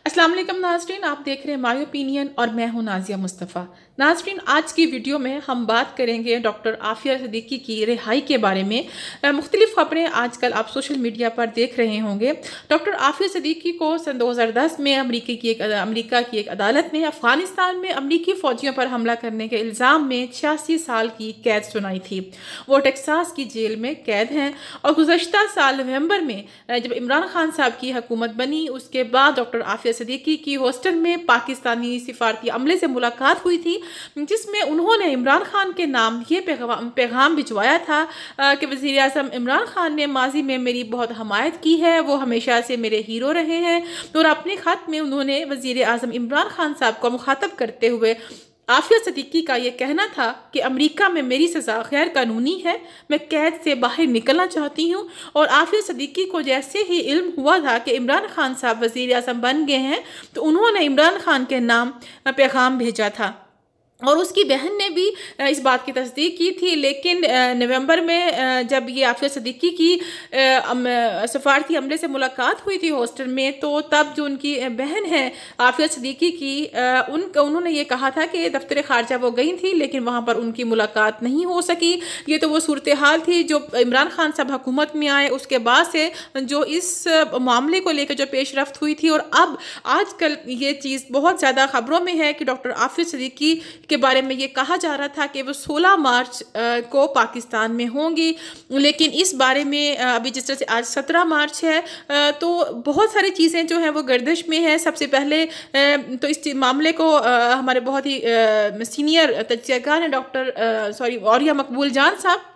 अस्सलाम वालेकुम नाज़रीन, आप देख रहे हैं माय ओपिनियन और मैं हूं नाजिया मुस्तफ़ा। नाज़रीन, आज की वीडियो में हम बात करेंगे डॉक्टर आफिया सिद्दीकी की रिहाई के बारे में। मुख्तलिफ खबरें आजकल आप सोशल मीडिया पर देख रहे होंगे। डॉक्टर आफिया सिद्दीकी को सन 2010 में अमेरिका की एक अदालत ने अफ़गानिस्तान में अमरीकी फ़ौजियों पर हमला करने के इल्ज़ाम में 86 साल की कैद सुनाई थी। वो टेक्सास की जेल में कैद हैं और गुज़श्ता साल नवंबर में जब इमरान खान साहब की हुकूमत बनी, उसके बाद डॉक्टर आफिया सिद्दीकी की हॉस्टल में पाकिस्तानी सिफारती अमले से मुलाकात हुई थी, जिसमें उन्होंने इमरान खान के नाम ये पैगाम भिजवाया था कि वज़ीर आज़म इमरान खान ने माजी में मेरी बहुत हमायत की है, वो हमेशा से मेरे हीरो रहे हैं। और अपने ख़त में उन्होंने वज़ीर आज़म इमरान खान साहब को मुखातब करते हुए आफिया सिद्दीकी का ये कहना था कि अमेरिका में मेरी सज़ा गैर कानूनी है, मैं कैद से बाहर निकलना चाहती हूँ। और आफिया सिद्दीकी को जैसे ही इल्म हुआ था कि इमरान खान साहब वज़ीर आज़म बन गए हैं, तो उन्होंने इमरान खान के नाम पैगाम भेजा था और उसकी बहन ने भी इस बात की तस्दीक की थी। लेकिन नवंबर में जब ये आफिया सिद्दीकी की सफारती अमले से मुलाकात हुई थी हॉस्टल में, तो तब जो उनकी बहन है आफिया सिद्दीकी की उन्होंने ये कहा था कि दफ्तर खारजा वो गई थी, लेकिन वहाँ पर उनकी मुलाकात नहीं हो सकी। ये तो वो सूरत हाल थी जो इमरान खान साहब हुकूमत में आए उसके बाद से जो इस मामले को लेकर जो पेश रफ्त हुई थी। और अब आजकल ये चीज़ बहुत ज़्यादा ख़बरों में है कि डॉक्टर आफिया सिद्दीकी के बारे में ये कहा जा रहा था कि वो 16 मार्च को पाकिस्तान में होंगी, लेकिन इस बारे में अभी जिस तरह से आज 17 मार्च है, तो बहुत सारी चीज़ें जो हैं वो गर्दिश में हैं। सबसे पहले तो इस मामले को हमारे बहुत ही सीनियर तज्ज़ियाकार हैं डॉक्टर औरिया मकबूल जान साहब,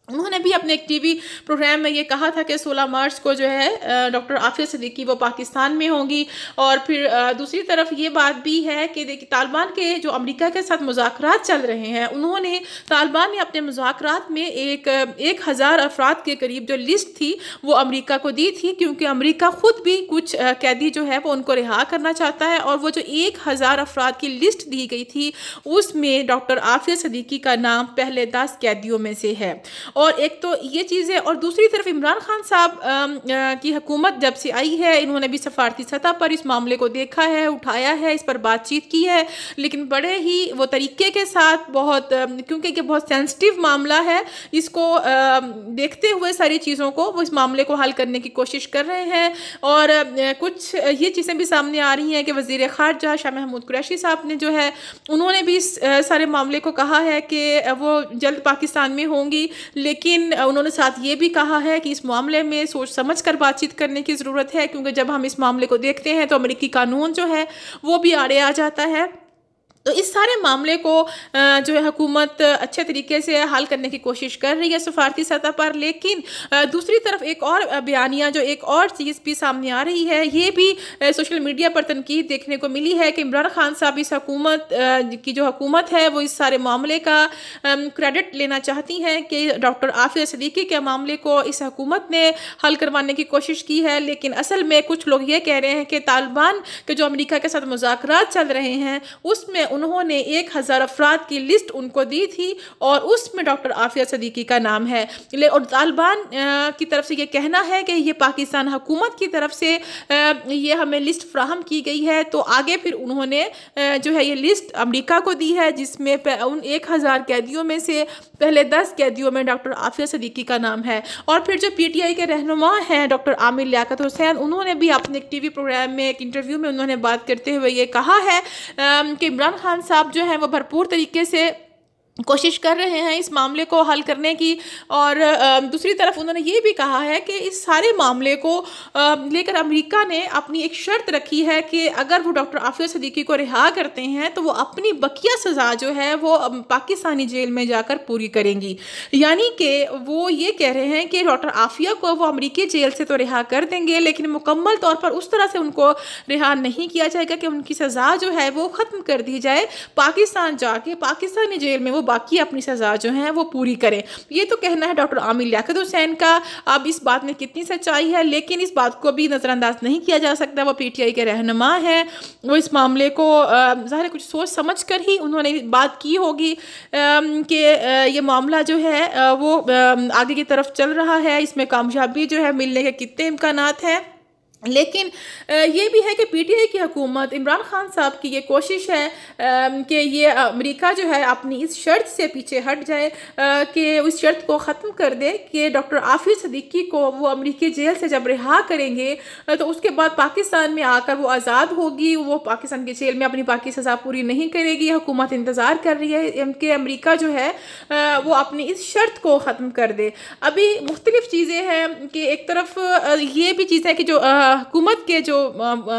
उन्होंने भी अपने एक टीवी प्रोग्राम में ये कहा था कि 16 मार्च को जो है डॉक्टर आफिया सिद्दीकी वो पाकिस्तान में होंगी। और फिर दूसरी तरफ ये बात भी है कि देखिए तालिबान के जो अमेरिका के साथ मुज़ाकरात चल रहे हैं, उन्होंने तालिबान ने अपने मुज़ाकरात में 1000 अफराद के करीब जो लिस्ट थी वो अमेरिका को दी थी, क्योंकि अमेरिका ख़ुद भी कुछ कैदी जो है वो उनको रिहा करना चाहता है। और वो जो 1000 अफराद की लिस्ट दी गई थी उसमें डॉक्टर आफिया सिद्दीकी का नाम पहले 10 कैदियों में से है। और एक तो ये चीज़ है, और दूसरी तरफ इमरान खान साहब की हुकूमत जब से आई है, इन्होंने भी सफारती सतह पर इस मामले को देखा है, उठाया है, इस पर बातचीत की है, लेकिन बड़े ही वो तरीके के साथ बहुत क्योंकि ये बहुत सेंसिटिव मामला है, इसको देखते हुए सारी चीज़ों को वो इस मामले को हल करने की कोशिश कर रहे हैं। और कुछ ये चीज़ें भी सामने आ रही हैं कि वज़ीर ख़ारजा शाह महमूद कुरैशी साहब ने जो है उन्होंने भी इस सारे मामले को कहा है कि वो जल्द पाकिस्तान में होंगी, लेकिन उन्होंने साथ ये भी कहा है कि इस मामले में सोच समझ कर बातचीत करने की ज़रूरत है, क्योंकि जब हम इस मामले को देखते हैं तो अमेरिकी कानून जो है वो भी आड़े आ जाता है। तो इस सारे मामले को जो है हुकूमत अच्छे तरीके से हल करने की कोशिश कर रही है सफारती सतह पर। लेकिन दूसरी तरफ एक और बयानिया जो एक और चीज़ भी सामने आ रही है, ये भी सोशल मीडिया पर तनकीद देखने को मिली है कि इमरान खान साहब इस हुकूमत की जो हुकूमत है वो इस सारे मामले का क्रेडिट लेना चाहती हैं कि डॉक्टर आफिया सिद्दीकी के मामले को इस हुकूमत ने हल करवाने की कोशिश की है। लेकिन असल में कुछ लोग ये कह रहे हैं कि तालिबान के जो अमेरिका के साथ मुज़ाकरात चल रहे हैं उसमें उन्होंने 1000 अफराद की लिस्ट उनको दी थी और उसमें डॉक्टर आफिया सिद्दीकी का नाम है। और तालिबान की तरफ से ये कहना है कि ये पाकिस्तान हुकूमत की तरफ से ये हमें लिस्ट फ्राहम की गई है। तो आगे फिर उन्होंने जो है ये लिस्ट अमेरिका को दी है, जिसमें उन 1000 कैदियों में से पहले 10 कैदियों में डॉक्टर आफिया सिद्दीकी का नाम है। और फिर जो PTI के रहनुमा हैं डॉक्टर आमिर लियाकत हुसैन, उन्होंने भी अपने एक टीवी प्रोग्राम में एक इंटरव्यू में उन्होंने बात करते हुए ये कहा है कि इमरान खान साहब जो हैं वो भरपूर तरीके से कोशिश कर रहे हैं इस मामले को हल करने की। और दूसरी तरफ उन्होंने ये भी कहा है कि इस सारे मामले को लेकर अमेरिका ने अपनी एक शर्त रखी है कि अगर वो डॉक्टर आफिया सिद्दीकी को रिहा करते हैं तो वो अपनी बकिया सज़ा जो है वो पाकिस्तानी जेल में जाकर पूरी करेंगी। यानी कि वो ये कह रहे हैं कि डॉक्टर आफिया को वो अमेरिकी जेल से तो रिहा कर देंगे, लेकिन मुकम्मल तौर पर उस तरह से उनको रिहा नहीं किया जाएगा कि उनकी सज़ा जो है वो ख़त्म कर दी जाए, पाकिस्तान जाके पाकिस्तानी जेल में वो बाकी अपनी सज़ा जो है वो पूरी करें। ये तो कहना है डॉक्टर आमिर लियाकत हुसैन का। अब इस बात में कितनी सच्चाई है, लेकिन इस बात को भी नज़रअंदाज नहीं किया जा सकता। वो PTI के रहनुमा हैं, वो इस मामले को ज़ाहिर कुछ सोच समझ कर ही उन्होंने बात की होगी कि ये मामला जो है वो आगे की तरफ चल रहा है, इसमें कामयाबी जो है मिलने के कितने इम्कानात हैं। लेकिन ये भी है कि पीटीआई की हुकूमत, इमरान खान साहब की ये कोशिश है कि ये अमेरिका जो है अपनी इस शर्त से पीछे हट जाए कि उस शर्त को ख़त्म कर दे कि डॉक्टर आफिया सिद्दीकी को वो अमेरिकी जेल से जब रिहा करेंगे तो उसके बाद पाकिस्तान में आकर वो आज़ाद होगी, वो पाकिस्तान की जेल में अपनी पाकि सज़ा पूरी नहीं करेगी। हुकूमत इंतज़ार कर रही है कि अमेरिका जो है वो अपनी इस शर्त को ख़त्म कर दे। अभी मुख्तलिफ़ चीज़ें हैं कि एक तरफ ये भी चीज़ है कि जो हुकूमत के जो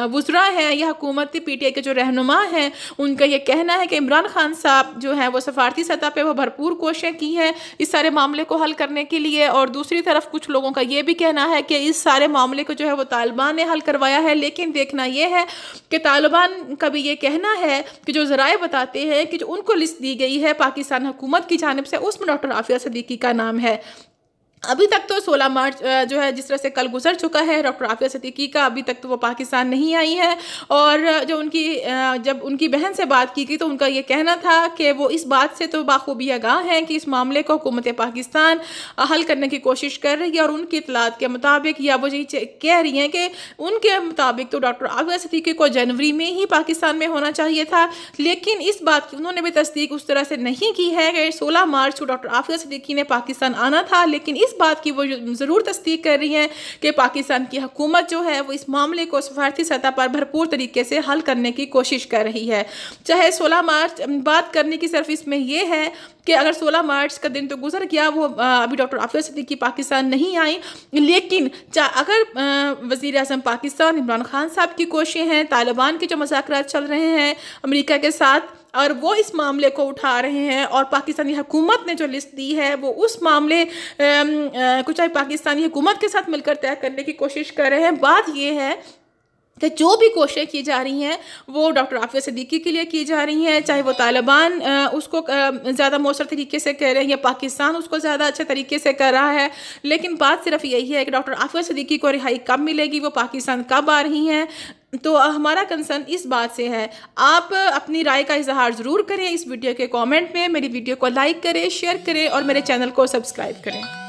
वुज़रा हैं या हुकूमत पीटीआई के जो रहनुमा हैं, उनका ये कहना है कि इमरान खान साहब जो हैं वो सफारती सतह पे वो भरपूर कोशिशें की हैं इस सारे मामले को हल करने के लिए, और दूसरी तरफ कुछ लोगों का ये भी कहना है कि इस सारे मामले को जो है वो तालिबान ने हल करवाया है। लेकिन देखना ये है कि तालिबान का भी ये कहना है कि जो ज़राए बताते हैं कि जो उनको लिस्ट दी गई है पाकिस्तान हुकूमत की जानिब से, उसमें डॉक्टर आफिया सिद्दीकी का नाम है। अभी तक तो 16 मार्च जो है जिस तरह से कल गुजर चुका है डॉक्टर आफिया सिद्दीकी का, अभी तक तो वो पाकिस्तान नहीं आई है। और जो उनकी जब उनकी बहन से बात की गई तो उनका ये कहना था कि वो इस बात से तो बाखूबी आगाह हैं कि इस मामले को हुकूमत पाकिस्तान हल करने की कोशिश कर रही है, और उनकी इतलात के मुताबिक या वो यही कह रही हैं कि उनके मुताबिक तो डॉक्टर आफिया सिद्दीकी को जनवरी में ही पाकिस्तान में होना चाहिए था। लेकिन इस बात की उन्होंने भी तस्दीक उस तरह से नहीं की है कि 16 मार्च को डॉक्टर आफिया सिद्दीकी ने पाकिस्तान आना था। लेकिन इस बात की वो ज़रूर तस्दीक कर रही हैं कि पाकिस्तान की हुकूमत जो है वो इस मामले को सफारती सतह पर भरपूर तरीके से हल करने की कोशिश कर रही है। चाहे 16 मार्च बात करने की सिर्फ इसमें यह है कि अगर 16 मार्च का दिन तो गुजर गया, वो अभी डॉक्टर आफिया सिद्दीकी पाकिस्तान नहीं आई, लेकिन अगर वज़ीर आज़म पाकिस्तान इमरान खान साहब की कोशिशें हैं, तालिबान के जो मज़ाकरात चल रहे हैं अमेरिका के साथ, और वो इस मामले को उठा रहे हैं, और पाकिस्तानी हुकूमत ने जो लिस्ट दी है वो उस मामले को चाहे पाकिस्तानी हुकूमत के साथ मिलकर तय करने की कोशिश कर रहे हैं। बात ये है कि जो भी कोशिशें की जा रही हैं वो डॉक्टर आफिया सिद्दीकी के लिए की जा रही हैं, चाहे वो तालिबान उसको ज़्यादा मौसर तरीके से कर रहे हैं या पाकिस्तान उसको ज़्यादा अच्छे तरीके से कर रहा है। लेकिन बात सिर्फ यही है कि डॉक्टर आफिया सिद्दीकी को रिहाई कब मिलेगी, वो पाकिस्तान कब आ रही हैं। तो हमारा कंसर्न इस बात से है। आप अपनी राय का इजहार ज़रूर करें इस वीडियो के कमेंट में, मेरी वीडियो को लाइक करें, शेयर करें और मेरे चैनल को सब्सक्राइब करें।